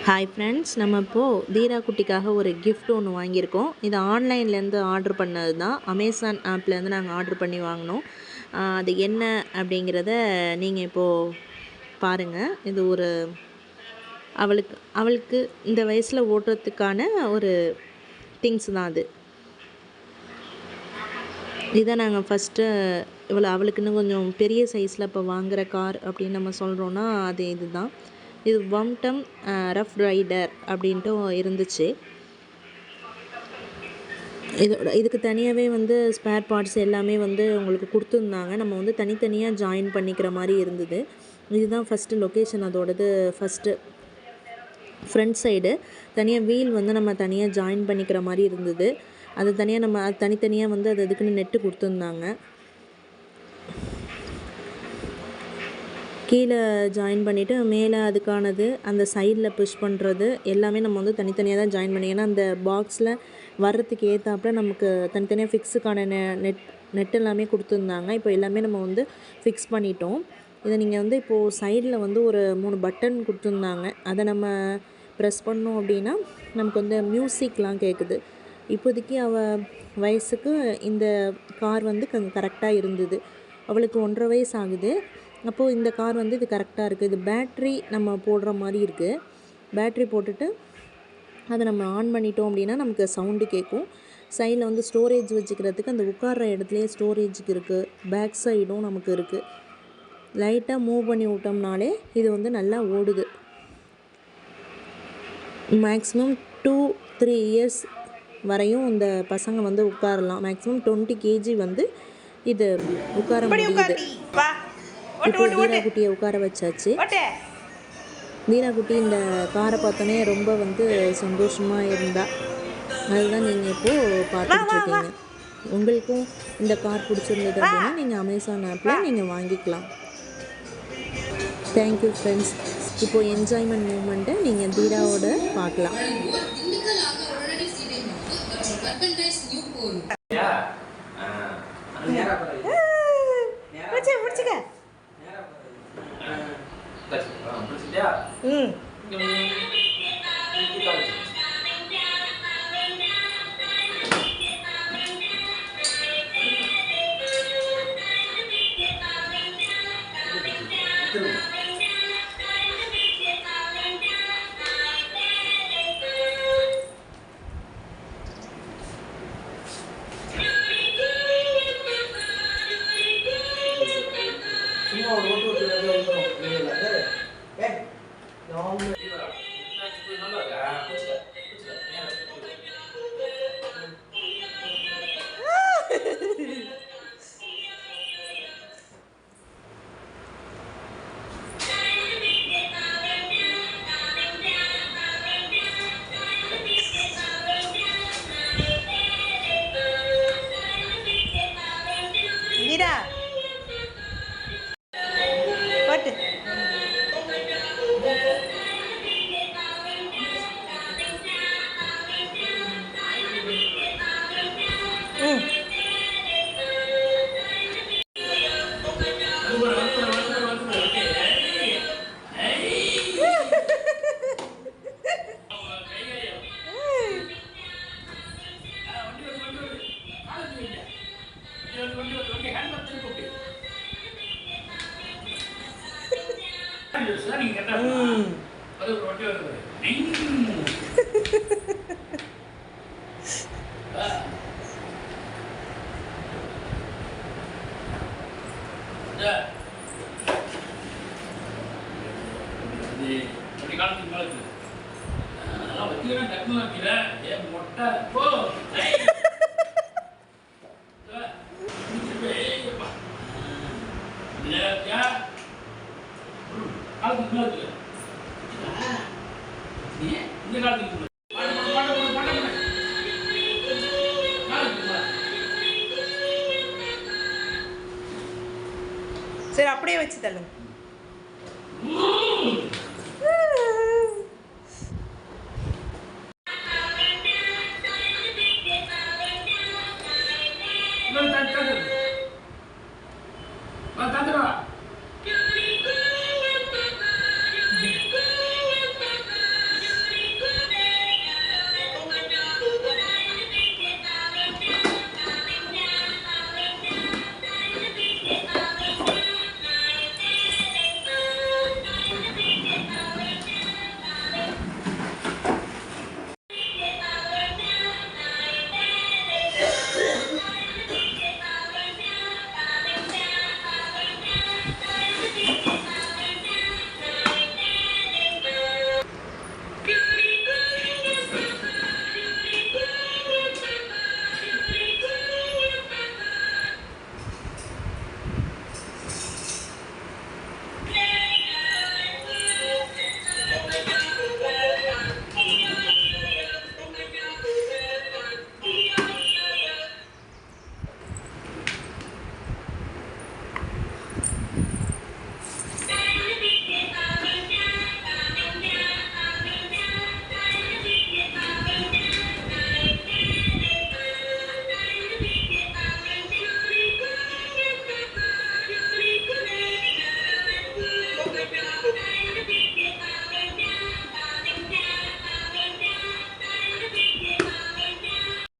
Hi friends, நம்ம இப்போது தீரா குட்டிக்காக ஒரு கிஃப்ட் ஒன்று வாங்கியிருக்கோம். இது ஆன்லைன்லேருந்து ஆர்டர் பண்ணது தான். அமேசான் ஆப்லேருந்து நாங்கள் ஆர்டர் பண்ணி வாங்கினோம். அது என்ன அப்படிங்கிறத நீங்கள் இப்போது பாருங்கள். இது ஒரு அவளுக்கு இந்த வயசில் ஓட்டுறதுக்கான ஒரு திங்ஸ் தான் அது. இதை நாங்கள் ஃபஸ்ட்டு அவளுக்குன்னு கொஞ்சம் பெரிய சைஸில் இப்போ வாங்குகிற கார் அப்படின்னு நம்ம சொல்கிறோன்னா அது இது தான். இது வம்டம் ரஃப் ரைடர் அப்படின்ட்டு இருந்துச்சு. இதுக்கு தனியாகவே ஸ்பேர் பார்ட்ஸ் எல்லாமே உங்களுக்கு கொடுத்துருந்தாங்க. நம்ம தனித்தனியாக ஜாயின் பண்ணிக்கிற மாதிரி இருந்தது. இதுதான் ஃபஸ்ட்டு லொக்கேஷன். அதோடது ஃபஸ்ட்டு ஃப்ரண்ட் சைடு தனியாக வீல் நம்ம தனியாக ஜாயின் பண்ணிக்கிற மாதிரி இருந்தது. அது தனியாக நம்ம தனித்தனியாக அது அதுக்குன்னு நெட்டு கொடுத்துருந்தாங்க. கீழே ஜாயின் பண்ணிவிட்டு மேலே அதுக்கானது அந்த சைடில் புஷ் பண்ணுறது எல்லாமே நம்ம தனித்தனியாக தான் ஜாயின் பண்ணி, ஏன்னா அந்த பாக்ஸில் வர்றதுக்கு ஏற்றாப்புல நமக்கு தனித்தனியாக ஃபிக்ஸுக்கான நெட் எல்லாமே கொடுத்துருந்தாங்க. இப்போ எல்லாமே நம்ம ஃபிக்ஸ் பண்ணிட்டோம். இதை நீங்கள் இப்போது சைடில் ஒரு 3 பட்டன் கொடுத்துருந்தாங்க. அதை நம்ம ப்ரெஸ் பண்ணோம் அப்படின்னா நமக்கு மியூசிக்லாம் கேட்குது. இப்போதைக்கு அவள் வயசுக்கு இந்த கார் கரெக்டாக இருந்தது. அவளுக்கு 1.5 வயசு ஆகுது. அப்போது இந்த கார் இது கரெக்டாக இருக்குது. இது பேட்ரி நம்ம போடுற மாதிரி இருக்குது. பேட்ரி போட்டுட்டு அதை நம்ம ஆன் பண்ணிட்டோம் அப்படின்னா நமக்கு சவுண்டு கேட்கும். சைடில் ஸ்டோரேஜ் வச்சுக்கிறதுக்கு அந்த உட்கார்ற இடத்துலையே ஸ்டோரேஜுக்கு இருக்குது. பேக் சைடும் நமக்கு இருக்குது. லைட்டாக மூவ் பண்ணி விட்டோம்னாலே இது நல்லா ஓடுது. மேக்ஸிமம் 2-3 இயர்ஸ் வரையும் இந்த பசங்க உட்காரலாம். மேக்ஸிமம் 20 kg இது உட்கார முடியுது. இப்போ தீரா குட்டியை உட்கார வச்சாச்சு. தீரா குட்டி இந்த காரை பார்த்தோன்னே ரொம்ப சந்தோஷமாக இருந்தா. அதுதான் நீங்கள் இப்போது பார்த்துட்ருக்கீங்க. உங்களுக்கும் இந்த கார் பிடிச்சிருந்தது அப்படின்னா நீங்கள் அமேசான் ஆப்பில் நீங்கள் வாங்கிக்கலாம். Thank you friends. இப்போது என்ஜாய்மெண்ட் மூமெண்ட்டை நீங்கள் தீராவோட பார்க்கலாம். சரி, அப்படியே வச்சு தள்ளுங்க.